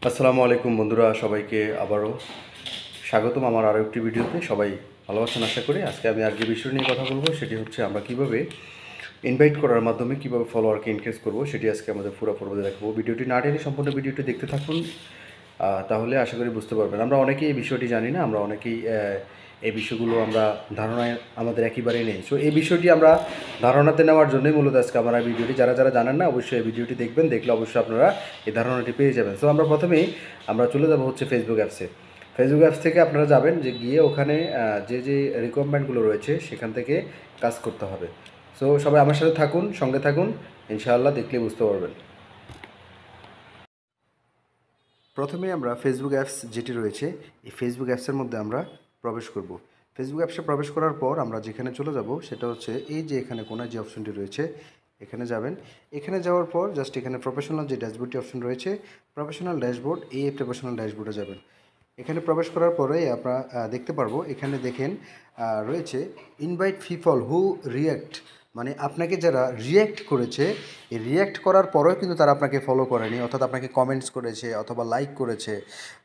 আসসালামু আলাইকুম বন্ধুরা, সবাইকে আবারও স্বাগতম আমার আরও একটি ভিডিওতে। সবাই ভালো আছেন আশা করি। আজকে আমি আর যে বিষয় নিয়ে কথা বলবো সেটি হচ্ছে আমরা কিভাবে ইনভাইট করার মাধ্যমে কিভাবে ফলোয়ারকে ইনক্রিজ করব, সেটি আজকে আমাদের পুরো পর্বে দেখাবো। ভিডিওটি না টেনে সম্পূর্ণ ভিডিওটি দেখতে থাকুন, তাহলে আশা করি বুঝতে পারবেন। আমরা অনেকেই এই বিষয়টি জানি না, আমরা অনেকেই এই বিষয়গুলো আমরা ধারণায় আমাদের একেবারেই নেই। সো এই বিষয়টি আমরা ধারণাতে নেওয়ার জন্যই মূলত আজকে আমরা ভিডিওটি, যারা যারা জানেন না অবশ্যই এই ভিডিওটি দেখবেন, দেখলে অবশ্যই আপনারা এই ধারণাটি পেয়ে যাবেন। সো আমরা প্রথমেই চলে যাব হচ্ছে ফেসবুক অ্যাপসে। ফেসবুক অ্যাপস থেকে আপনারা যাবেন, যে গিয়ে ওখানে যে রিকোয়ারমেন্টগুলো রয়েছে সেখান থেকে কাজ করতে হবে। সো সবাই আমার সাথে থাকুন, সঙ্গে থাকুন, ইনশাআল্লাহ দেখলে বুঝতে পারবেন। প্রথমে আমরা ফেসবুক অ্যাপস যেটি রয়েছে, এই ফেসবুক অ্যাপসের মধ্যে আমরা প্রবেশ করব। ফেসবুক অ্যাপসে প্রবেশ করার পর আমরা যেখানে চলে যাব সেটা হচ্ছে এই যে এখানে কোনায় যে অপশনটি রয়েছে এখানে যাবেন। এখানে যাওয়ার পর জাস্ট এখানে প্রফেশনাল যে ড্যাশবোর্ডটি অপশন রয়েছে, প্রফেশনাল ড্যাশবোর্ড, এই প্রফেশনাল ড্যাশবোর্ডে যাবেন। এখানে প্রবেশ করার পরেই আমরা দেখতে পারবো, এখানে দেখেন রয়েছে ইনভাইট পিপল হু রিয়্যাক্ট, মানে আপনাকে যারা রিয়্যাক্ট করেছে, এই রিয়্যাক্ট করার পরেও কিন্তু তারা আপনাকে ফলো করেনি, অর্থাৎ আপনাকে কমেন্টস করেছে অথবা লাইক করেছে।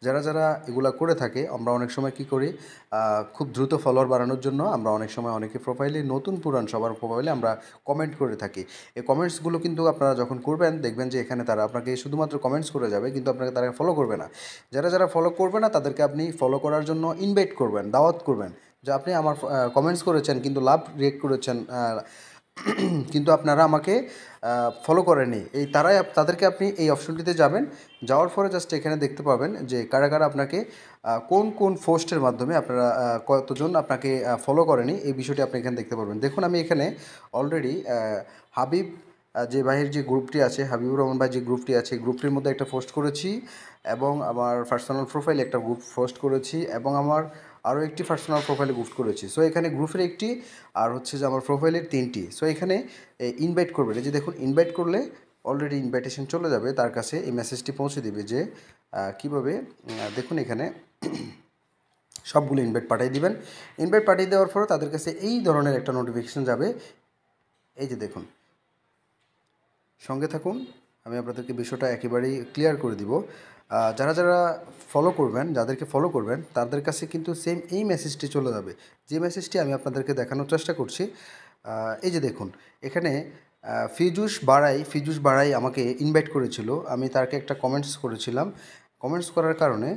যারা যারা এগুলা করে থাকে, আমরা অনেক সময় কী করি, খুব দ্রুত ফলোয়ার বাড়ানোর জন্য আমরা অনেক সময় অনেকে প্রোফাইলে, নতুন পুরান সবার প্রোফাইলে আমরা কমেন্ট করে থাকি। এই কমেন্টসগুলো কিন্তু আপনারা যখন করবেন দেখবেন যে এখানে তারা আপনাকে শুধুমাত্র কমেন্টস করে যাবে, কিন্তু আপনাকে তারা ফলো করবে না। যারা যারা ফলো করবে না তাদেরকে আপনি ফলো করার জন্য ইনভাইট করবেন, দাওয়াত করবেন, যে আপনি আমার কমেন্টস করেছেন কিন্তু লাভ রিয়েক্ট করেছেন, কিন্তু আপনারা আমাকে ফলো করেননি, এই তারাই তাদেরকে আপনি এই অপশনটিতে যাবেন। যাওয়ার পরে জাস্ট এখানে দেখতে পাবেন যে কারা কারা আপনাকে কোন কোন পোস্টের মাধ্যমে আপনারা কতজন আপনাকে ফলো করেনি, এই বিষয়টি আপনি এখানে দেখতে পারবেন। দেখুন আমি এখানে অলরেডি হাবিব যে ভাইয়ের যে গ্রুপটি আছে, হাবিবুর রহমান ভাই যে গ্রুপটি আছে, গ্রুপটির মধ্যে একটা পোস্ট করেছি, এবং আমার পার্সোনাল প্রোফাইলে একটা গ্রুপ পোস্ট করেছি, এবং আমার আরও একটি পার্সোনাল প্রোফাইলে গ্রুপ করেছি। সো এখানে গ্রুপের একটি, আর হচ্ছে যে আমার প্রোফাইলের 3টি। সো এখানে ইনভাইট করবেন, এই যে দেখুন ইনভাইট করলে অলরেডি ইনভাইটেশন চলে যাবে, তার কাছে এই মেসেজটি পৌঁছে দেবে যে কীভাবে, দেখুন এখানে সবগুলো ইনভাইট পাঠিয়ে দিবেন। ইনভাইট পাঠিয়ে দেওয়ার পরে তাদের কাছে এই ধরনের একটা নোটিফিকেশান যাবে, এই যে দেখুন, সঙ্গে থাকুন, আমি আপনাদেরকে বিষয়টা একেবারেই ক্লিয়ার করে দিব। যারা যারা ফলো করবেন, যাদেরকে ফলো করবেন তাদের কাছে কিন্তু সেম এই মেসেজটি চলে যাবে, যে মেসেজটি আমি আপনাদেরকে দেখানোর চেষ্টা করছি। এই যে দেখুন এখানে ফিজুস বাড়াই আমাকে ইনভাইট করেছিল, আমি তাকে একটা কমেন্টস করেছিলাম। কমেন্টস করার কারণে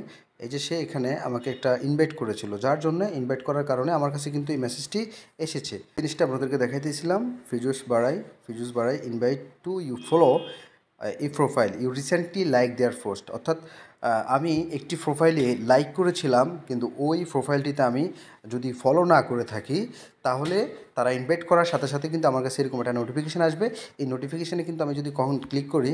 এই যে সে এখানে আমাকে একটা ইনভাইট করেছিল, যার জন্য ইনভাইট করার কারণে আমার কাছে কিন্তু এই মেসেজটি এসেছে। জিনিসটা আপনাদেরকে দেখাইতেছিলাম, ফিজুস বাড়াই ইনভাইট টু ইউ ফলো এই profile you recently like their post, অর্থাৎ আমি একটি প্রোফাইলে লাইক করেছিলাম, কিন্তু ওই প্রোফাইলটিতে আমি যদি ফলো না করে থাকি, তাহলে তারা ইনভাইট করার সাথে সাথে কিন্তু আমার কাছে এরকম একটা নোটিফিকেশান আসবে। এই নোটিফিকেশানে কিন্তু আমি যদি কখন ক্লিক করি,